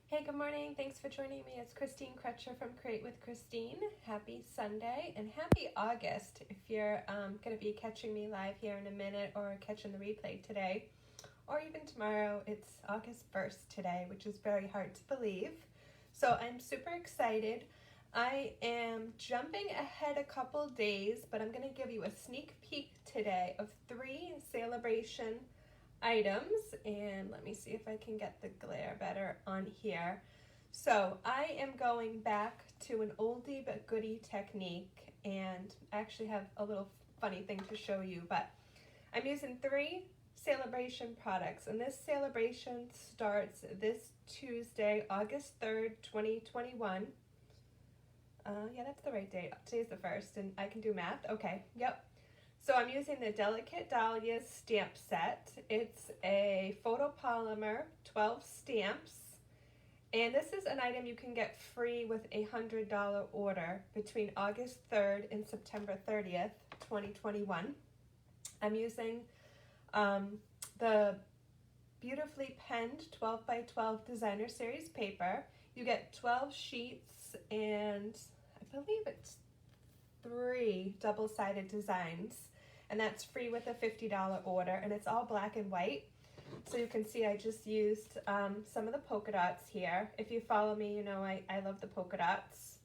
Hey, good morning. Thanks for joining me. It's Christine Crutcher from Create with Christine. Happy Sunday and happy August if you're going to be catching me live here in a minute or catching the replay today or even tomorrow. It's August 1st today, which is very hard to believe. So I'm super excited. I am jumping ahead a couple days, but I'm going to give you a sneak peek today of 3 Sale-A-Bration items, and let me see if I can get the glare better on here. So I am going back to an oldie but goodie technique, and I actually have a little funny thing to show you, but I'm using 3 Sale-A-Bration products, and this Sale-A-Bration starts this Tuesday, August 3rd, 2021. Yeah, that's the right date. Today's the 1st, and I can do math. Okay, yep. So I'm using the Delicate Dahlias stamp set. It's a photopolymer, 12 stamps. And this is an item you can get free with a $100 order between August 3rd and September 30th, 2021. I'm using the beautifully penned 12 by 12 designer series paper. You get 12 sheets and I believe it's 3 double-sided designs, and that's free with a $50 order, and it's all black and white. So you can see I just used some of the polka dots here. If you follow me, you know I love the polka dots.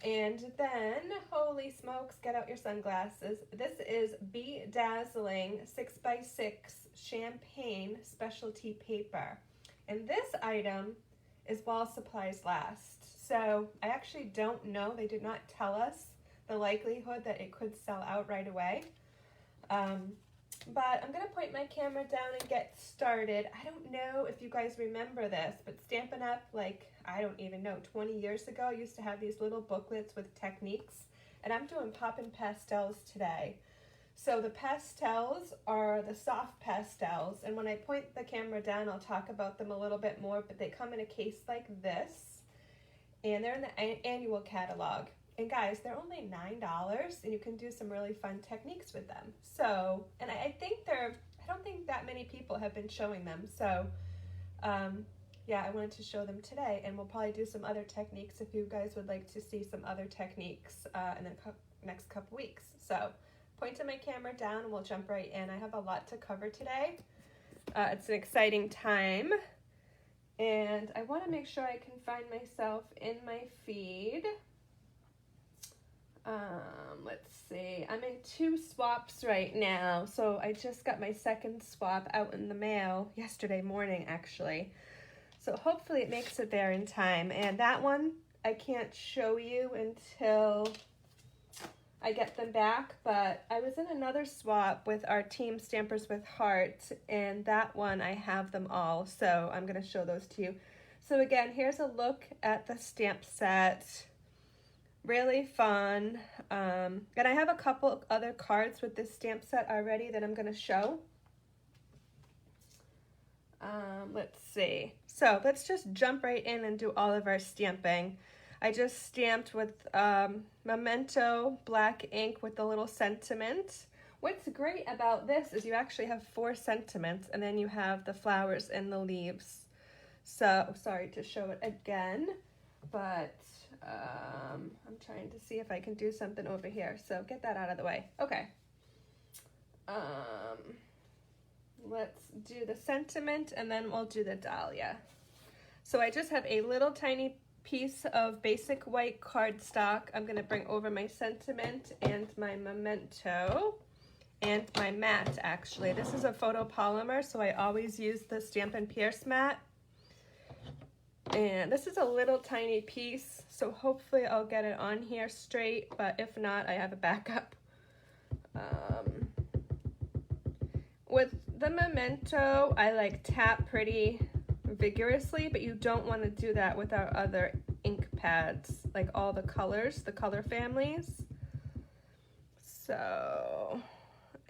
And then, holy smokes, get out your sunglasses. This is Dazzling 6x6 champagne specialty paper, and this item is while supplies last. So I actually don't know, they did not tell us the likelihood that it could sell out right away. But I'm going to point my camera down and get started. I don't know if you guys remember this, but Stampin' Up, like, I don't even know, 20 years ago, I used to have these little booklets with techniques, and I'm doing Poppin Pastels today. So the pastels are the soft pastels, and when I point the camera down, I'll talk about them a little bit more, but they come in a case like this, and they're in the annual catalog. And guys, they're only $9, and you can do some really fun techniques with them. So, and I don't think that many people have been showing them. So, yeah, I wanted to show them today, and we'll probably do some other techniques if you guys would like to see some other techniques in the next couple weeks. So, pointing my camera down, and we'll jump right in. I have a lot to cover today. It's an exciting time, and I want to make sure I can find myself in my feed. Let's see, I'm in 2 swaps right now, so I just got my second swap out in the mail yesterday morning, actually, so hopefully it makes it there in time. And that one I can't show you until I get them back, but I was in another swap with our team Stampers with Heart, and that one I have them all, so I'm going to show those to you. So again, here's a look at the stamp set. Really fun, and I have a couple other cards with this stamp set already that I'm going to show. Let's see. So let's just jump right in and do all of our stamping. I just stamped with Memento black ink with the little sentiment. What's great about this is you actually have 4 sentiments, and then you have the flowers and the leaves. So, sorry to show it again, but I'm trying to see if I can do something over here. So get that out of the way. Okay. Let's do the sentiment, and then we'll do the dahlia. So I just have a little tiny piece of basic white cardstock. I'm going to bring over my sentiment and my memento and my mat, actually. This is a photopolymer, so I always use the Stampin' Pierce mat. And this is a little tiny piece, so hopefully I'll get it on here straight, but if not, I have a backup. With the memento, I like tap pretty vigorously, but you don't want to do that with our other ink pads, like all the colors, the color families. So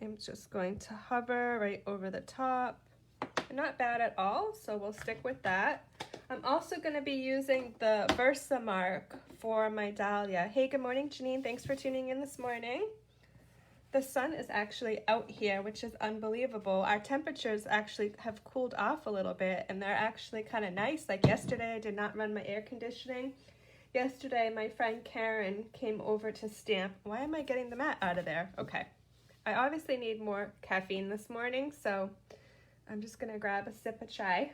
I'm just going to hover right over the top. Not bad at all, so we'll stick with that. I'm also going to be using the Versamark for my dahlia. Hey, good morning, Janine. Thanks for tuning in this morning. The sun is actually out here, which is unbelievable. Our temperatures actually have cooled off a little bit, and they're actually kind of nice. Like yesterday, I did not run my air conditioning. Yesterday, my friend Karen came over to stamp. Why am I getting the mat out of there? Okay. I obviously need more caffeine this morning, so I'm just gonna grab a sip of chai.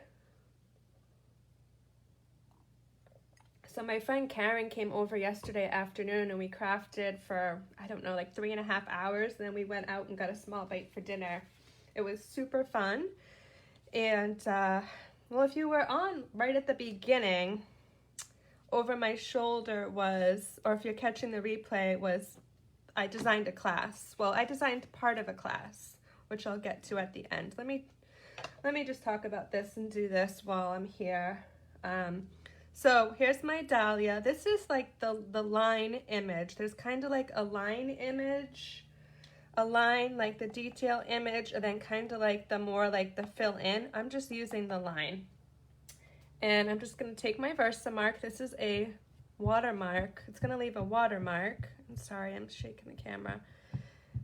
So my friend Karen came over yesterday afternoon and we crafted for, I don't know, like 3.5 hours. And then we went out and got a small bite for dinner. It was super fun. And, well, if you were on right at the beginning, over my shoulder was, or if you're catching the replay, was I designed a class. Well, I designed part of a class, which I'll get to at the end. Let me just talk about this and do this while I'm here. So here's my Dahlia. This is like the line image. There's kind of like a line image, a line like the detail image, and then kind of like the more like the fill in. I'm just using the line. And I'm just gonna take my Versamark. This is a watermark. It's gonna leave a watermark. I'm sorry, I'm shaking the camera.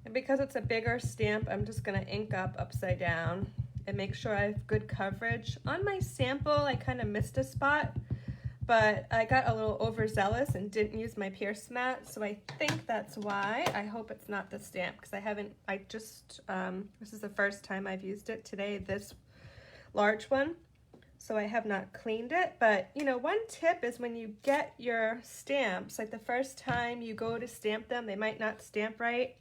And because it's a bigger stamp, I'm just gonna ink up upside down and make sure I have good coverage. On my sample, I kind of missed a spot, but I got a little overzealous and didn't use my Pierce mat, so I think that's why. I hope it's not the stamp, because this is the first time I've used it today, this large one. So I have not cleaned it, but you know, one tip is when you get your stamps, like the first time you go to stamp them, they might not stamp right.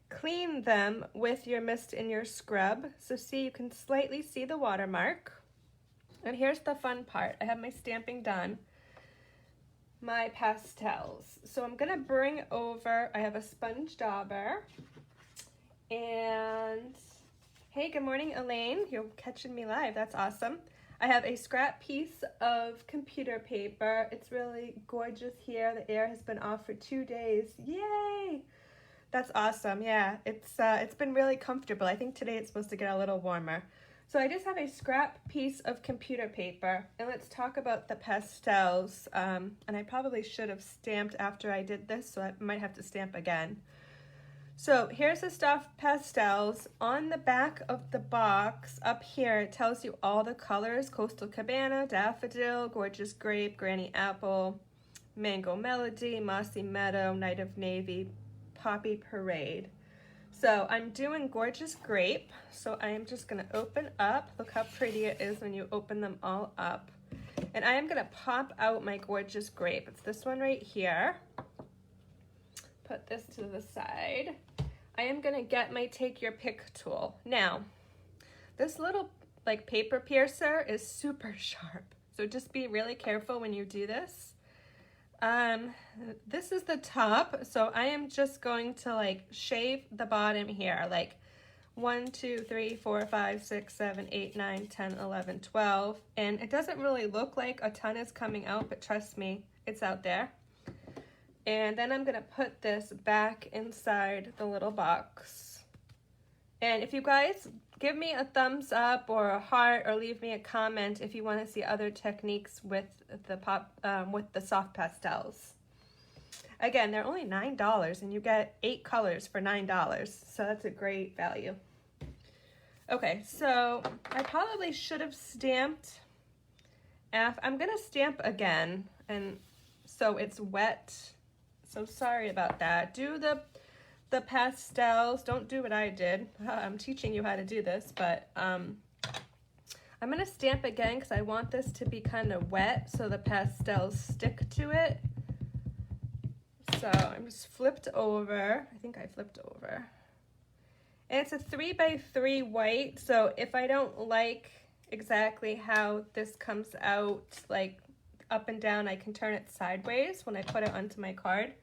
Clean them with your mist and your scrub. So see, you can slightly see the watermark. And here's the fun part. I have my stamping done. My pastels. So I'm gonna bring over, I have a sponge dauber. And hey, good morning, Elaine. You're catching me live, that's awesome. I have a scrap piece of computer paper. It's really gorgeous here. The air has been off for 2 days. Yay! That's awesome. Yeah, it's been really comfortable. I think today it's supposed to get a little warmer. So I just have a scrap piece of computer paper, and let's talk about the pastels. And I probably should have stamped after I did this, so I might have to stamp again. So here's the Soft Pastels. On the back of the box, up here, it tells you all the colors: Coastal Cabana, Daffodil, Gorgeous Grape, Granny Apple, Mango Melody, Mossy Meadow, Night of Navy, Poppy Parade. So I'm doing Gorgeous Grape, so I am just gonna open up. Look how pretty it is when you open them all up. And I am gonna pop out my Gorgeous Grape. It's this one right here. Put this to the side. I am gonna get my Take Your Pick tool. Now, this little like paper piercer is super sharp, so just be really careful when you do this. This is the top, so I am just going to like shave the bottom here, like 1, 2, 3, 4, 5, 6, 7, 8, 9, 10, 11, 12. And it doesn't really look like a ton is coming out, but trust me, it's out there. And then I'm gonna put this back inside the little box. And if you guys give me a thumbs up or a heart, or leave me a comment if you want to see other techniques with the Soft Pastels. Again, they're only $9 and you get 8 colors for $9, so that's a great value. Okay, so I probably should have stamped. I'm gonna stamp again, and so it's wet. So sorry about that. Do the pastels. Don't do what I did. I'm teaching you how to do this, but I'm gonna stamp again because I want this to be kind of wet so the pastels stick to it. So I'm just flipped over. I think I flipped over. And it's a 3x3 white, so if I don't like exactly how this comes out, like up and down, I can turn it sideways when I put it onto my card.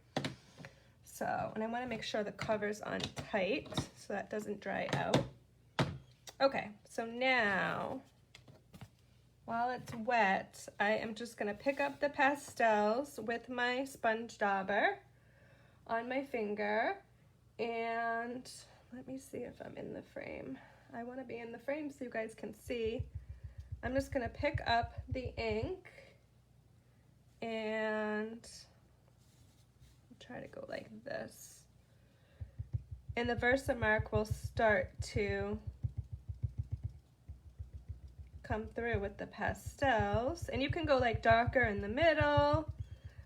So, and I want to make sure the cover's on tight so that doesn't dry out. Okay, so now, while it's wet, I am just going to pick up the pastels with my sponge dauber on my finger, and let me see if I'm in the frame. I want to be in the frame so you guys can see. I'm just going to pick up the ink and try to go like this. and the Versamark will start to come through with the pastels. And you can go like darker in the middle,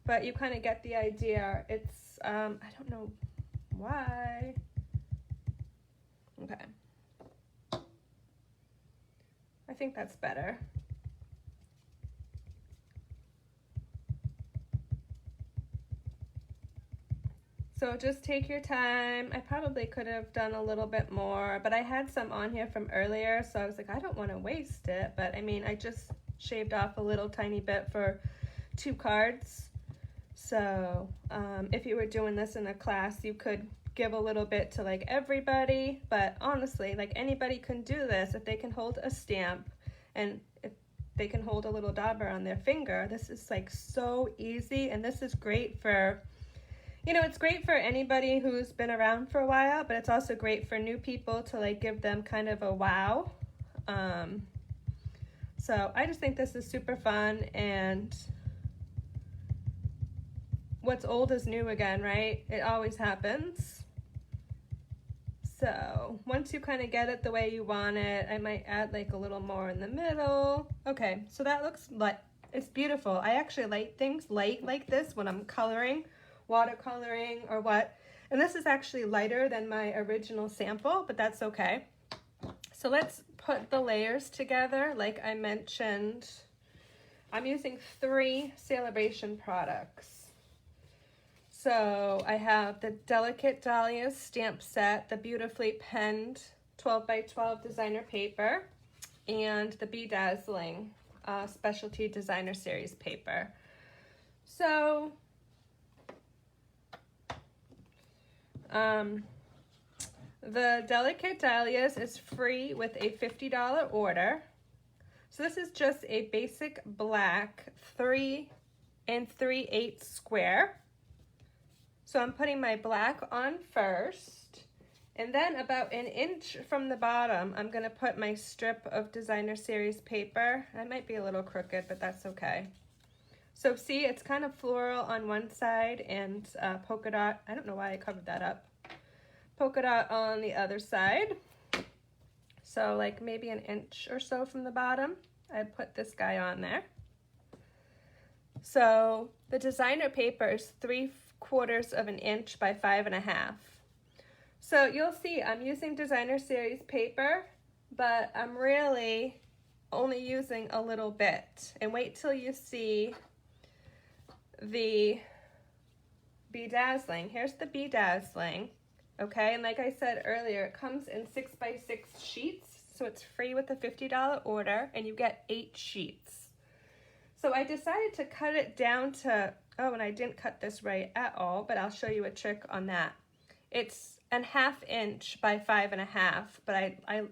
but you kind of get the idea. It's, I don't know why. Okay. I think that's better. So just take your time. I probably could have done a little bit more, but I had some on here from earlier, so I was like, I don't want to waste it. But I mean, I just shaved off a little tiny bit for 2 cards. So if you were doing this in a class, you could give a little bit to like everybody, but honestly, like anybody can do this if they can hold a stamp and if they can hold a little dauber on their finger. This is like so easy, and this is great for, you know, it's great for anybody who's been around for a while, but it's also great for new people to like give them kind of a wow. So I just think this is super fun, and what's old is new again, right? It always happens. So once you kind of get it the way you want it, I might add like a little more in the middle. Okay, so that looks like, it's beautiful. I actually like things light like this when I'm coloring, watercoloring or what. And this is actually lighter than my original sample, but that's okay. So let's put the layers together. Like I mentioned, I'm using 3 Sale-A-Bration products. So I have the Delicate Dahlias stamp set, the beautifully penned 12 by 12 designer paper, and the Dazzling specialty designer series paper. So the Delicate Dahlias is free with a $50 order. So this is just a basic black 3 3/8 square. So I'm putting my black on first, and then about 1 inch from the bottom, I'm gonna put my strip of designer series paper. I might be a little crooked, but that's okay. So see, it's kind of floral on one side and polka dot. I don't know why I covered that up. Polka dot on the other side. So like maybe 1 inch or so from the bottom, I put this guy on there. So the designer paper is 3/4 of an inch by 5.5. So you'll see I'm using designer series paper, but I'm really only using a little bit. And wait till you see the Dazzling. Here's the Dazzling. Okay, and like I said earlier, it comes in 6 by 6 sheets, so it's free with a $50 order, and you get 8 sheets. So I decided to cut it down to, oh, and I didn't cut this right at all, but I'll show you a trick on that. It's 1/2 inch by 5.5, but I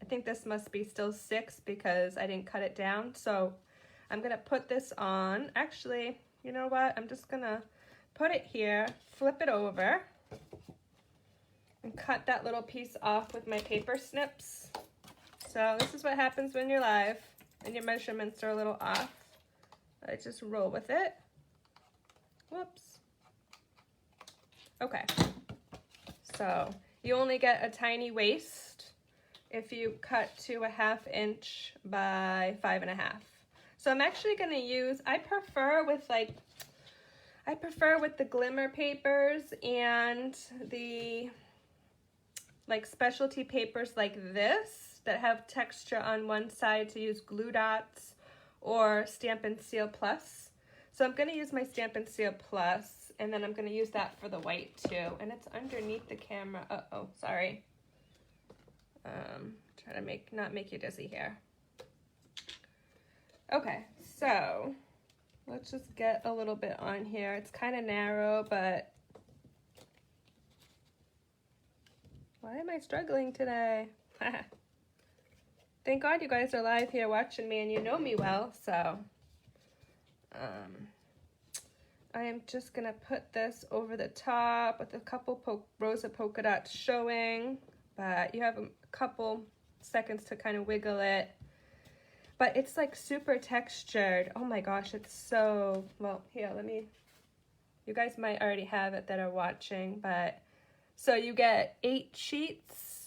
think this must be still 6 because I didn't cut it down. So I'm gonna put this on. Actually, you know what? I'm just gonna put it here, flip it over, and cut that little piece off with my paper snips. So this is what happens when you're live and your measurements are a little off. I just roll with it. Whoops. Okay. So you only get a tiny waist if you cut to 1/2 inch by 5.5. So I'm actually going to use, I prefer with the glimmer papers and the like specialty papers like this that have texture on one side to use glue dots or Stampin' Seal Plus. So I'm going to use my Stampin' Seal Plus, and then I'm going to use that for the white too. And it's underneath the camera. Uh-oh, sorry. Try to not make you dizzy here. Okay, so let's just get a little bit on here. It's kind of narrow, but why am I struggling today? Thank God you guys are live here watching me and you know me well, so I am just gonna put this over the top with a couple rows of polka dots showing, but you have a couple seconds to kind of wiggle it. But it's like super textured. Oh my gosh, it's so, well, here, you guys might already have it that are watching, but So you get 8 sheets,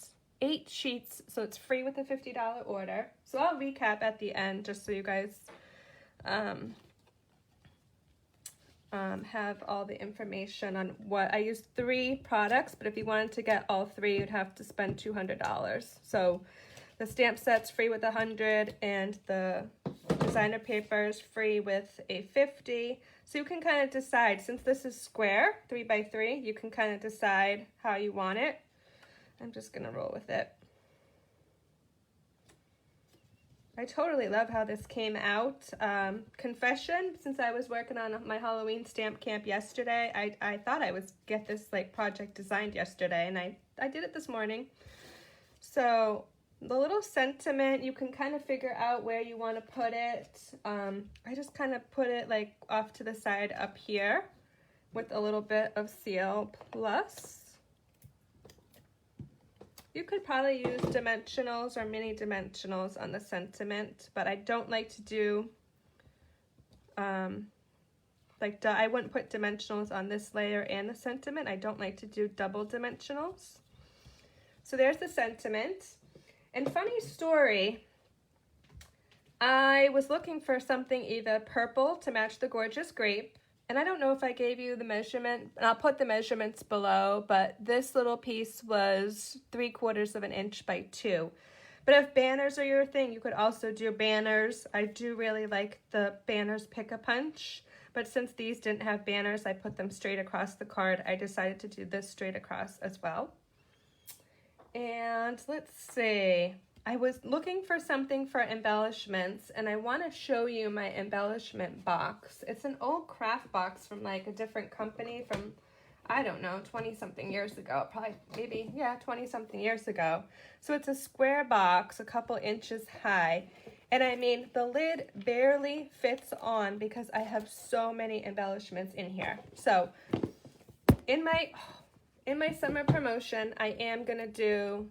so it's free with a $50 order. So I'll recap at the end just so you guys have all the information on what I used. 3 products, but if you wanted to get all 3, you'd have to spend $200. So the stamp set's free with 100, and the designer paper is free with a 50. So you can kind of decide, since this is square, 3 by 3, you can kind of decide how you want it. I'm just gonna roll with it. I totally love how this came out. Confession, since I was working on my Halloween stamp camp yesterday, I thought I would get this like project designed yesterday, and I did it this morning. So the little sentiment, you can kind of figure out where you want to put it. I just kind of put it like off to the side up here with a little bit of Seal Plus. You could probably use dimensionals or mini dimensionals on the sentiment, but I don't like to do, I wouldn't put dimensionals on this layer and the sentiment. I don't like to do double dimensionals. So there's the sentiment. And funny story, I was looking for something either purple to match the gorgeous grape, and I don't know if I gave you the measurement, and I'll put the measurements below, but this little piece was 3/4 of an inch by 2. But if banners are your thing, you could also do banners. I do really like the banners Pick-a-Punch, but since these didn't have banners, I put them straight across the card. I decided to do this straight across as well. And let's see, I was looking for something for embellishments, and I want to show you my embellishment box. It's an old craft box from like a different company from, I don't know, 20-something years ago. Probably, maybe, yeah, 20-something years ago. So it's a square box, a couple inches high. And I mean, the lid barely fits on because I have so many embellishments in here. So in my summer promotion, I am going to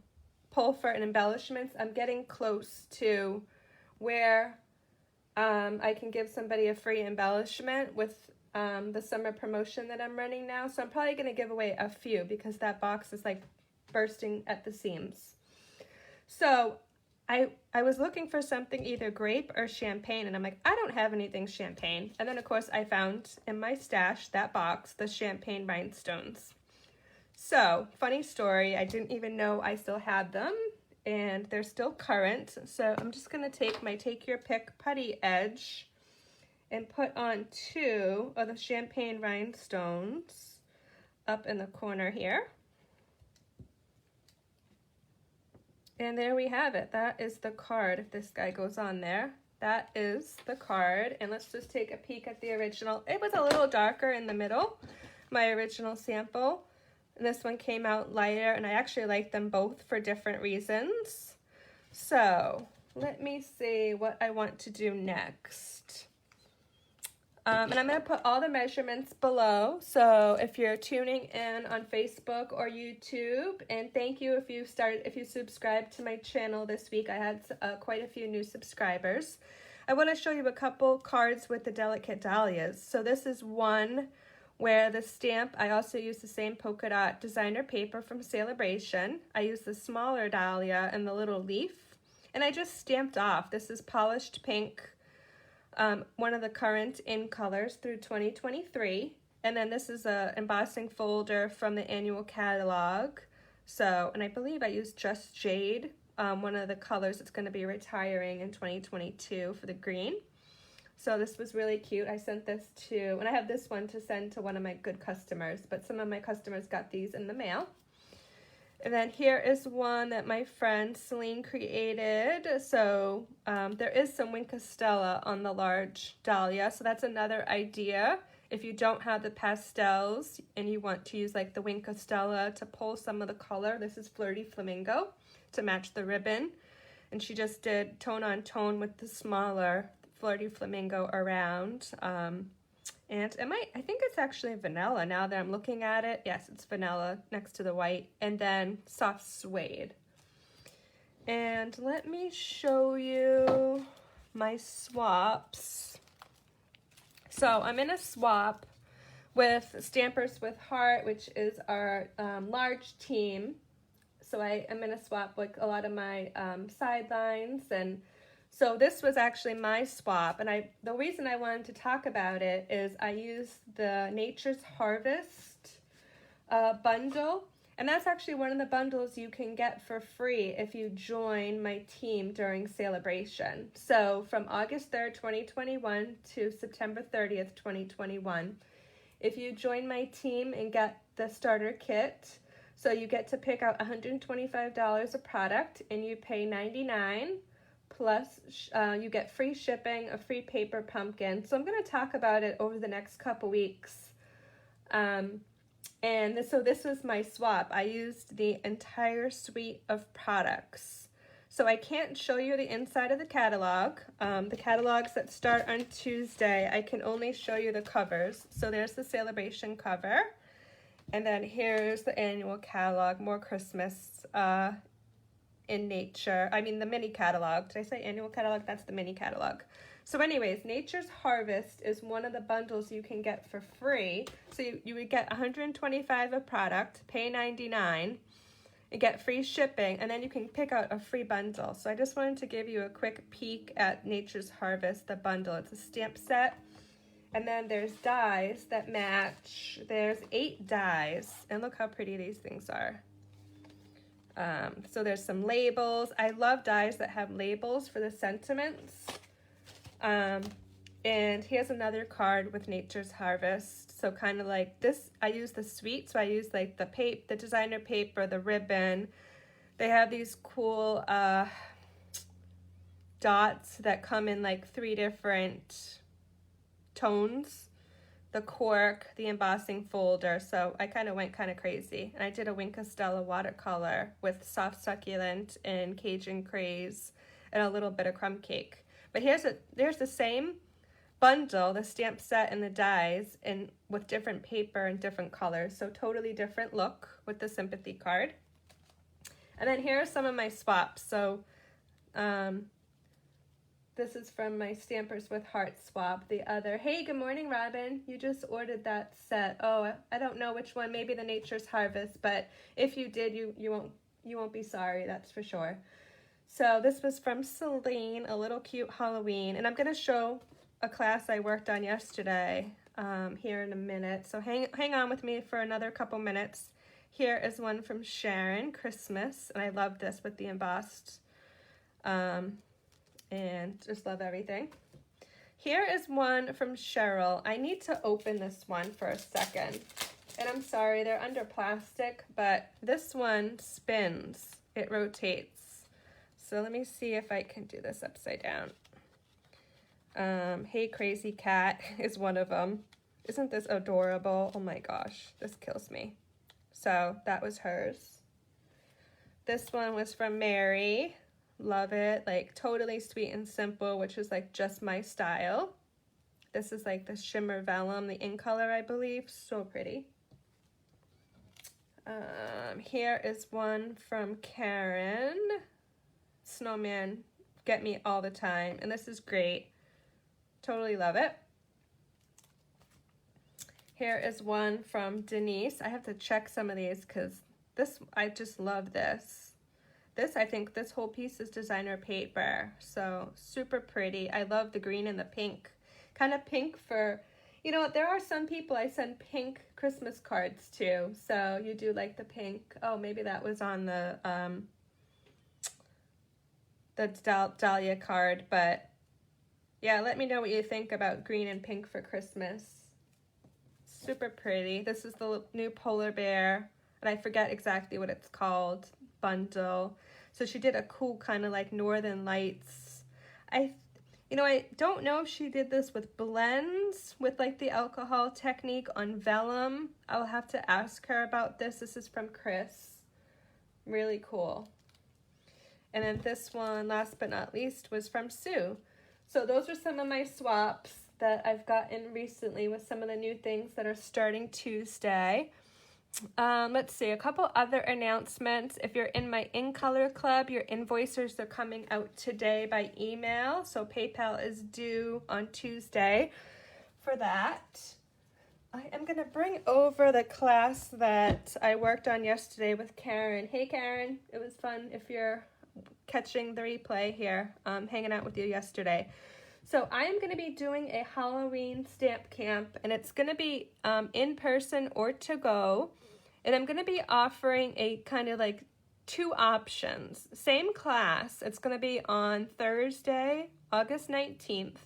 pull for an embellishments. I'm getting close to where I can give somebody a free embellishment with the summer promotion that I'm running now. So I'm probably going to give away a few because that box is like bursting at the seams. So I was looking for something either grape or champagne, and I'm like, I don't have anything champagne. And then of course I found in my stash, that box, the champagne rhinestones. So, funny story, I didn't even know I still had them, and they're still current. So I'm just going to take my Take Your Pick putty edge and put on 2 of the champagne rhinestones up in the corner here. And there we have it. That is the card, if this guy goes on there. That is the card, and let's just take a peek at the original. It was a little darker in the middle, my original sample. This one came out lighter, and I actually like them both for different reasons. So let me see what I want to do next. And I'm going to put all the measurements below. So if you're tuning in on Facebook or YouTube, and thank you if you subscribed to my channel this week. I had quite a few new subscribers. I want to show you a couple cards with the delicate dahlias. So this is one where the stamp, I also use the same polka dot designer paper from Sale-A-Bration. I use the smaller dahlia and the little leaf, and I just stamped off. This is polished pink, one of the current in colors through 2023. And then this is a embossing folder from the annual catalog. So, and I believe I used Just Jade, one of the colors that's going to be retiring in 2022 for the green. So this was really cute. I sent this to, and I have this one to send to one of my good customers, but some of my customers got these in the mail. And then here is one that my friend Celine created. So there is some Wink of Stella on the large dahlia. So that's another idea. If you don't have the pastels and you want to use like the Wink of Stella to pull some of the color, this is Flirty Flamingo to match the ribbon. And she just did tone on tone with the smaller Flirty Flamingo around, and I think it's actually vanilla now that I'm looking at it. Yes, it's vanilla next to the white, and then soft suede. And let me show you my swaps. So I'm in a swap with Stampers with Heart, which is our large team. So I am going to swap like a lot of my sidelines, and so this was actually my swap, and the reason I wanted to talk about it is I used the Nature's Harvest bundle, and that's actually one of the bundles you can get for free if you join my team during Sale-A-Bration. So from August 3rd, 2021 to September 30th, 2021, if you join my team and get the starter kit, so you get to pick out $125 a product, and you pay $99, plus you get free shipping, a free paper pumpkin. So I'm going to talk about it over the next couple weeks. So this was my swap. I used the entire suite of products. So I can't show you the inside of the catalog. The catalogs that start on Tuesday, I can only show you the covers. So there's the Sale-A-Bration cover. And then here's the annual catalog, more Christmas in nature. I mean the mini catalog. Did I say annual catalog? That's the mini catalog. So anyways, Nature's Harvest is one of the bundles you can get for free. So you would get $125 a product, pay $99, and get free shipping, and then you can pick out a free bundle. So I just wanted to give you a quick peek at Nature's Harvest, the bundle. It's a stamp set. And then there's dies that match. There's 8 dies, and look how pretty these things are. So there's some labels. I love dies that have labels for the sentiments. And here's another card with Nature's Harvest. So kind of like this, I use the suite. So I use like the designer paper, the ribbon. They have these cool dots that come in like 3 different tones, the cork, the embossing folder. So I kind of went kind of crazy, and I did a Wink Stella watercolor with Soft Succulent and Cajun Craze and a little bit of crumb cake. But there's the same bundle, the stamp set and the dies, and with different paper and different colors. So totally different look with the sympathy card. And then here are some of my swaps. So this is from my Stampers with Heart swap. Hey, good morning, Robin. You just ordered that set. Oh, I don't know which one. Maybe the Nature's Harvest, but if you did, you won't be sorry. That's for sure. So this was from Celine, a little cute Halloween, and I'm gonna show a class I worked on yesterday here in a minute. So hang on with me for another couple minutes. Here is one from Sharon, Christmas, and I love this with the embossed. And just love everything. Here is one from Cheryl. I need to open this one for a second. And I'm sorry, they're under plastic, but this one spins. It rotates. So let me see if I can do this upside down. Hey Crazy Cat is one of them. Isn't this adorable? Oh my gosh, this kills me. So that was hers. This one was from Mary. Love it, like totally sweet and simple, which is like just my style. This is like the shimmer vellum, the in color, I believe. So pretty. Here is one from Karen. Snowman get me all the time, and this is great. Totally love it. Here is one from Denise. I have to check some of these because I just love this. I think this whole piece is designer paper, so super pretty. I love the green and the pink. Kind of pink for, there are some people I send pink Christmas cards to, so you do like the pink. Oh, maybe that was on the Dahlia card, but yeah, let me know what you think about green and pink for Christmas. Super pretty. This is the new polar bear, and I forget exactly what it's called, bundle. So she did a cool kind of like Northern Lights. I don't know if she did this with blends, with like the alcohol technique on vellum. I'll have to ask her about this. This is from Chris. Really cool. And then this one, last but not least, was from Sue. So those are some of my swaps that I've gotten recently with some of the new things that are starting Tuesday. Let's see, a couple other announcements. If you're in my In Color Club, your invoices are coming out today by email. So PayPal is due on Tuesday for that. I am going to bring over the class that I worked on yesterday with Karen. Hey Karen, it was fun if you're catching the replay here, hanging out with you yesterday. So I am going to be doing a Halloween stamp camp, and it's going to be in person or to go. And I'm going to be offering a kind of like two options. Same class. It's going to be on Thursday, August 19th.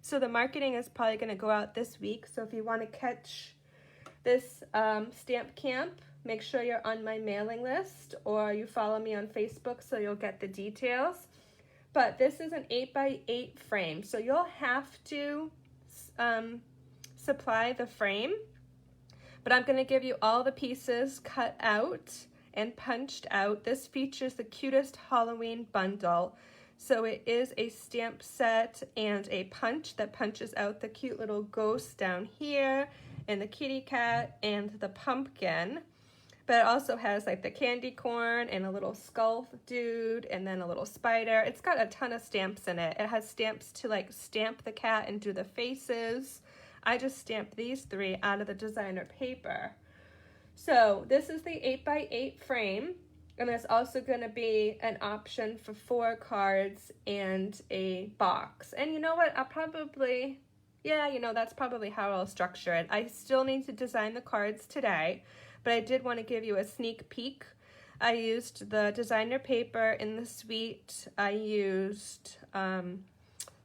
So the marketing is probably going to go out this week. So if you want to catch this stamp camp, make sure you're on my mailing list or you follow me on Facebook so you'll get the details. But this is an 8x8 frame. So you'll have to supply the frame. But I'm going to give you all the pieces cut out and punched out. This features the cutest Halloween bundle. So it is a stamp set and a punch that punches out the cute little ghost down here and the kitty cat and the pumpkin. But it also has like the candy corn and a little skull dude and then a little spider. It's got a ton of stamps in it. It has stamps to like stamp the cat and do the faces. I just stamped these three out of the designer paper. So this is the 8x8 frame. And there's also going to be an option for 4 cards and a box. And you know what? I'll probably, that's probably how I'll structure it. I still need to design the cards today, but I did want to give you a sneak peek. I used the designer paper in the suite. I used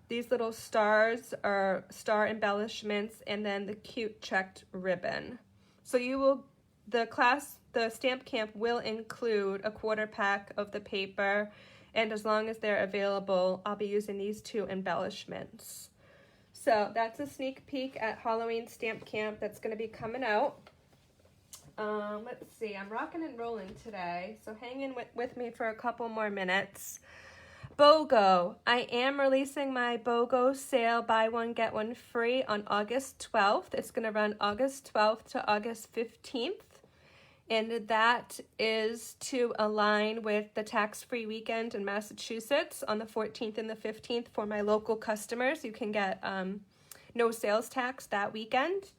these little stars or star embellishments and then the cute checked ribbon. So the stamp camp will include a 1/4 pack of the paper, and as long as they're available, I'll be using these 2 embellishments. So that's a sneak peek at Halloween stamp camp that's going to be coming out. Let's see, I'm rocking and rolling today, so hang in with me for a couple more minutes. BOGO. I am releasing my BOGO sale, buy one, get one free, on August 12th. It's going to run August 12th to August 15th. And that is to align with the tax-free weekend in Massachusetts on the 14th and the 15th for my local customers. You can get no sales tax that weekend.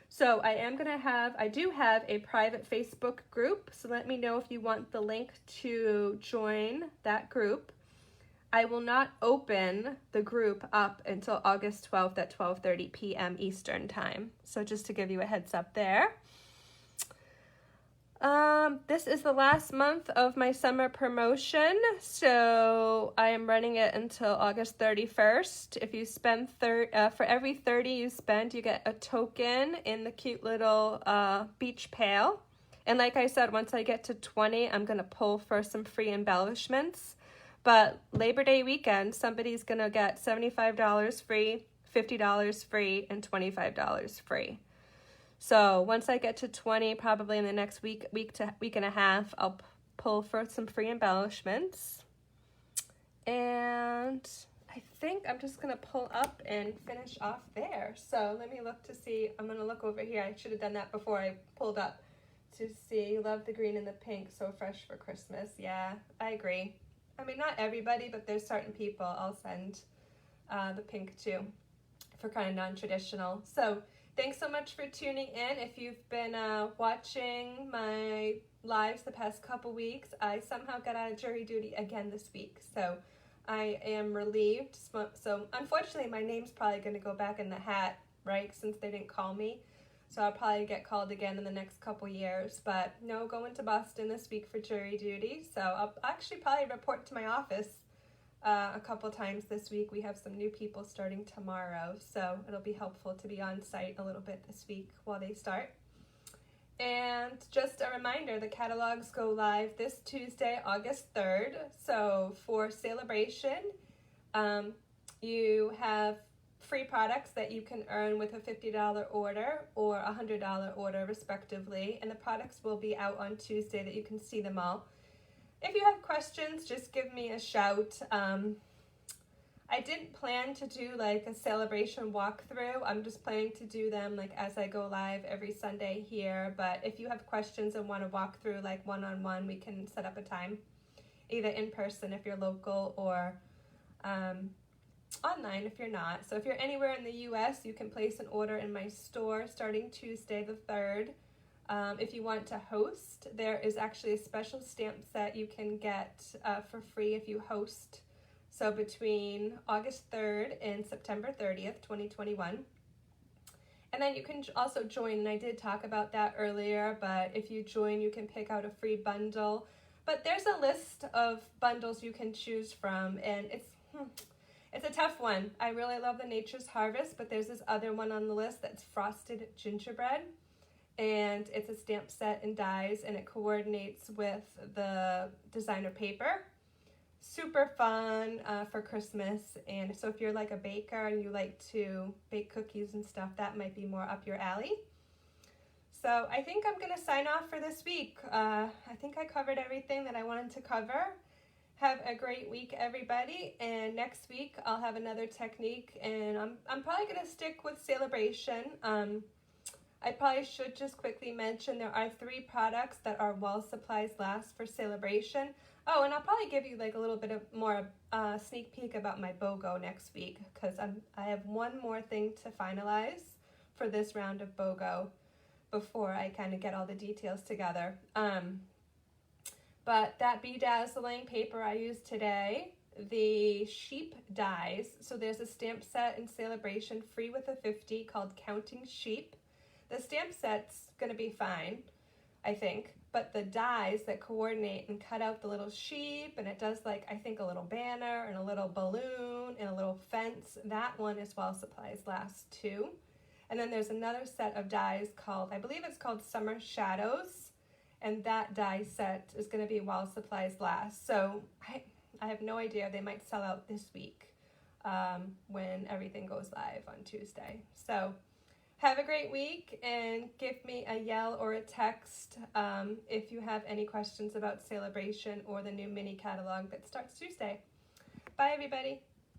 So I do have a private Facebook group. So let me know if you want the link to join that group. I will not open the group up until August 12th at 12:30 p.m. Eastern time. So just to give you a heads up there. This is the last month of my summer promotion, so I am running it until August 31st. If you spend for every 30 you spend, you get a token in the cute little beach pail. And like I said, once I get to 20, I'm going to pull for some free embellishments. But Labor Day weekend, somebody's going to get $75 free, $50 free, and $25 free. So once I get to 20, probably in the next week and a half, I'll pull for some free embellishments. And I think I'm just going to pull up and finish off there. So let me look to see. I'm going to look over here. I should have done that before I pulled up to see. Love the green and the pink. So fresh for Christmas. Yeah, I agree. I mean, not everybody, but there's certain people I'll send the pink to for kind of non-traditional. So thanks so much for tuning in. If you've been watching my lives the past couple weeks, I somehow got out of jury duty again this week. So I am relieved. So unfortunately, my name's probably going to go back in the hat, right, since they didn't call me. So I'll probably get called again in the next couple years. But no, going to Boston this week for jury duty. So I'll actually probably report to my office a couple times this week. We have some new people starting tomorrow, so it'll be helpful to be on site a little bit this week while they start. And just a reminder, the catalogs go live this Tuesday, August 3rd. So for Sale-A-Bration, you have free products that you can earn with a $50 order or a $100 order respectively, and the products will be out on Tuesday that you can see them all. If you have questions, just give me a shout. I didn't plan to do like a Sale-A-Bration walkthrough. I'm just planning to do them like as I go live every Sunday here. But if you have questions and want to walk through like one-on-one, we can set up a time, either in person if you're local or online if you're not. So if you're anywhere in the US, you can place an order in my store starting Tuesday the 3rd. If you want to host, there is actually a special stamp set you can get for free if you host. So between August 3rd and September 30th, 2021. And then you can also join, and I did talk about that earlier, but if you join, you can pick out a free bundle. But there's a list of bundles you can choose from, and it's a tough one. I really love the Nature's Harvest, but there's this other one on the list that's Frosted Gingerbread, and it's a stamp set and dies, and it coordinates with the designer paper. Super fun for Christmas, and so if you're like a baker and you like to bake cookies and stuff, that might be more up your alley. So I think I'm gonna sign off for this week. I think I covered everything that I wanted to cover. Have a great week, everybody, and next week I'll have another technique, and I'm probably gonna stick with Sale-A-Bration. I probably should just quickly mention there are 3 products that are while supplies last for Sale-A-Bration. Oh, and I'll probably give you like a little bit of more sneak peek about my BOGO next week, because I have one more thing to finalize for this round of BOGO before I kind of get all the details together. But that Dazzling paper I used today, the sheep dies. So there's a stamp set in Sale-A-Bration free with a 50 called Counting Sheep. The stamp set's going to be fine, I think. But the dies that coordinate and cut out the little sheep, and it does like, I think, a little banner and a little balloon and a little fence, that one is while supplies last too. And then there's another set of dies called, I believe it's called Summer Shadows, and that die set is going to be while supplies last. So I have no idea, they might sell out this week when everything goes live on Tuesday. So have a great week, and give me a yell or a text if you have any questions about Sale-A-Bration or the new mini catalog that starts Tuesday. Bye, everybody.